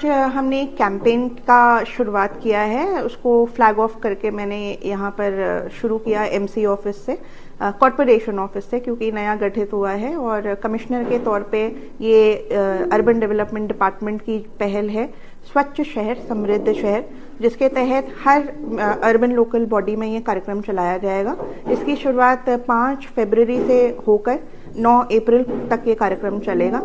हमने एक कैंपेन का शुरुआत किया है, उसको फ्लैग ऑफ करके मैंने यहाँ पर शुरू किया एमसी ऑफिस से, कॉरपोरेशन ऑफिस से, क्योंकि नया गठित हुआ है और कमिश्नर के तौर पे ये अर्बन डेवलपमेंट डिपार्टमेंट की पहल है स्वच्छ शहर समृद्ध शहर, जिसके तहत हर अर्बन लोकल बॉडी में ये कार्यक्रम चलाया जाएगा। इसकी शुरुआत 5 फरवरी से होकर 9 अप्रैल तक ये कार्यक्रम चलेगा।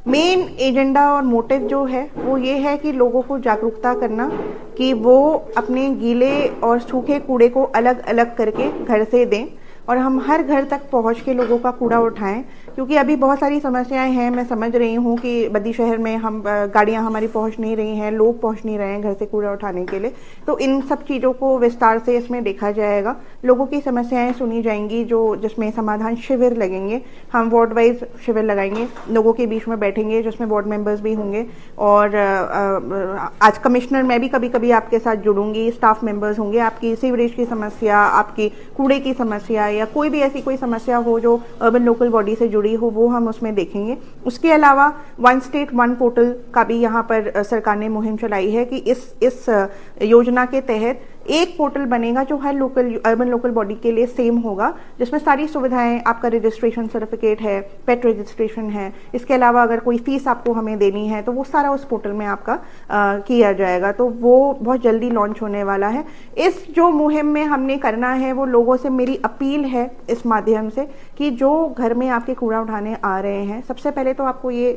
मेन एजेंडा और मोटिव जो है वो ये है कि लोगों को जागरूकता करना कि वो अपने गीले और सूखे कूड़े को अलग अलग करके घर से दें और हम हर घर तक पहुंच के लोगों का कूड़ा उठाएं, क्योंकि अभी बहुत सारी समस्याएं हैं। मैं समझ रही हूं कि बद्दी शहर में हम गाड़ियां हमारी पहुंच नहीं रही हैं, लोग पहुंच नहीं रहे हैं घर से कूड़ा उठाने के लिए। तो इन सब चीज़ों को विस्तार से इसमें देखा जाएगा, लोगों की समस्याएं सुनी जाएंगी, जिसमें समाधान शिविर लगेंगे। हम वार्ड वाइज शिविर लगाएंगे, लोगों के बीच में बैठेंगे, जिसमें वार्ड मेंबर्स भी होंगे और आज कमिश्नर मैं भी कभी कभी आपके साथ जुड़ूंगी, स्टाफ मेंबर्स होंगे। आपकी सीवरेज की समस्या, आपकी कूड़े की समस्या या कोई भी ऐसी कोई समस्या हो जो अर्बन लोकल बॉडी से जुड़ी हो, वो हम उसमें देखेंगे। उसके अलावा वन स्टेट वन पोर्टल का भी यहाँ पर सरकार ने मुहिम चलाई है कि इस योजना के तहत एक पोर्टल बनेगा जो हर अर्बन लोकल बॉडी के लिए सेम होगा, जिसमें सारी सुविधाएं, आपका रजिस्ट्रेशन सर्टिफिकेट है, पेट रजिस्ट्रेशन है, इसके अलावा अगर कोई फीस आपको हमें देनी है तो वो सारा उस पोर्टल में आपका किया जाएगा। तो वो बहुत जल्दी लॉन्च होने वाला है। इस जो मुहिम में हमने करना है, वो लोगों से मेरी अपील है इस माध्यम से कि जो घर में आपके कूड़ा उठाने आ रहे हैं, सबसे पहले तो आपको ये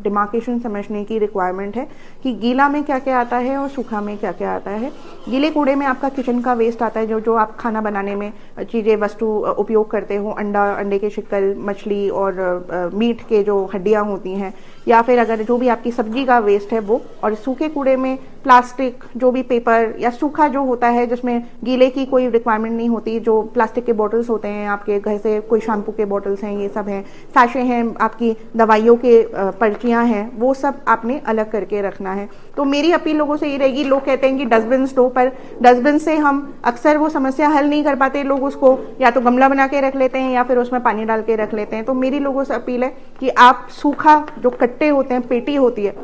डिमार्केशन समझने की रिक्वायरमेंट है कि गीला में क्या क्या आता है और सूखा में क्या क्या आता है। गीले कूड़े में आपका किचन का वेस्ट आता है, जो आप खाना बनाने में चीज़ें वस्तु उपयोग करते हो, अंडे के शिकल, मछली और मीट के जो हड्डियाँ होती हैं, या फिर अगर जो भी आपकी सब्जी का वेस्ट है वो। और सूखे कूड़े में प्लास्टिक, जो भी पेपर या सूखा जो होता है जिसमें गीले की कोई रिक्वायरमेंट नहीं होती, जो प्लास्टिक के बॉटल्स होते हैं आपके घर से, कोई शैम्पू के बॉटल्स हैं, ये सब हैं, साशे हैं, आपकी दवाइयों के पर्चियाँ हैं, वो सब आपने अलग करके रखना है। तो मेरी अपील लोगों से ये रहेगी, लोग कहते हैं कि डस्टबिन दो, पर डस्टबिन से हम अक्सर वो समस्या हल नहीं कर पाते। लोग उसको या तो गमला बना के रख लेते हैं या फिर उसमें पानी डाल के रख लेते हैं। तो मेरी लोगों से अपील है कि आप सूखा जो कट्टे होते हैं, पेटी होती है,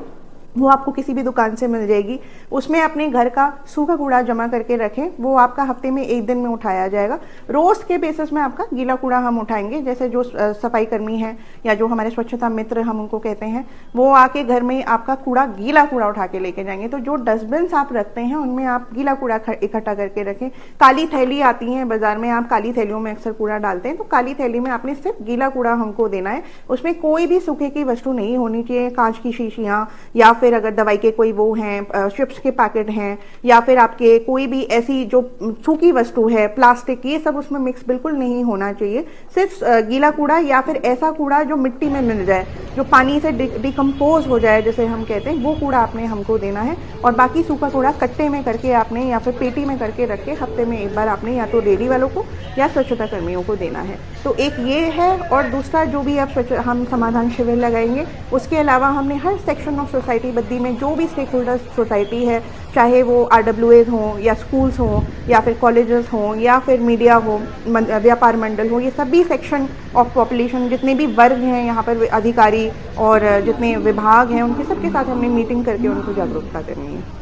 वो आपको किसी भी दुकान से मिल जाएगी, उसमें अपने घर का सूखा कूड़ा जमा करके रखें। वो आपका हफ्ते में 1 दिन में उठाया जाएगा। रोज के बेसिस में आपका गीला कूड़ा हम उठाएंगे, जैसे जो सफाई कर्मी हैं या जो हमारे स्वच्छता मित्र हम उनको कहते हैं, वो आके घर में आपका कूड़ा, गीला कूड़ा उठा के लेके जाएंगे। तो जो डस्टबिन आप रखते हैं उनमें आप गीला कूड़ा इकट्ठा करके रखें। काली थैली आती है बाजार में, आप काली थैलियों में अक्सर कूड़ा डालते हैं, तो काली थैली में आपने सिर्फ गीला कूड़ा हमको देना है। उसमें कोई भी सूखे की वस्तु नहीं होनी चाहिए, कांच की शीशियाँ या फिर अगर दवाई के कोई वो हैं, चिप्स के पैकेट हैं, या फिर आपके कोई भी ऐसी जो सूखी वस्तु है, प्लास्टिक, ये सब उसमें मिक्स बिल्कुल नहीं होना चाहिए। सिर्फ गीला कूड़ा या फिर ऐसा कूड़ा जो मिट्टी में मिल जाए, जो पानी से डिकम्पोज हो जाए जिसे हम कहते हैं, वो कूड़ा आपने हमको देना है। और बाकी सूखा कूड़ा कट्टे में करके आपने या फिर पेटी में करके रख के हफ्ते में एक बार आपने या तो डेयरी वालों को या स्वच्छता कर्मियों को देना है। तो एक ये है, और दूसरा जो भी अब हम समाधान शिविर लगाएंगे, उसके अलावा हमने हर सेक्शन ऑफ सोसाइटी बद्दी में जो भी स्टेक होल्डर्स सोसाइटी है, चाहे वो RWAs हों या स्कूल्स हों या फिर कॉलेजेस हों या फिर मीडिया हो, व्यापार मंडल हो, ये सभी सेक्शन ऑफ पॉपुलेशन, जितने भी वर्ग हैं यहाँ पर अधिकारी और जितने विभाग हैं, उनके सबके साथ हमने मीटिंग करके उनको जागरूकता करनी है।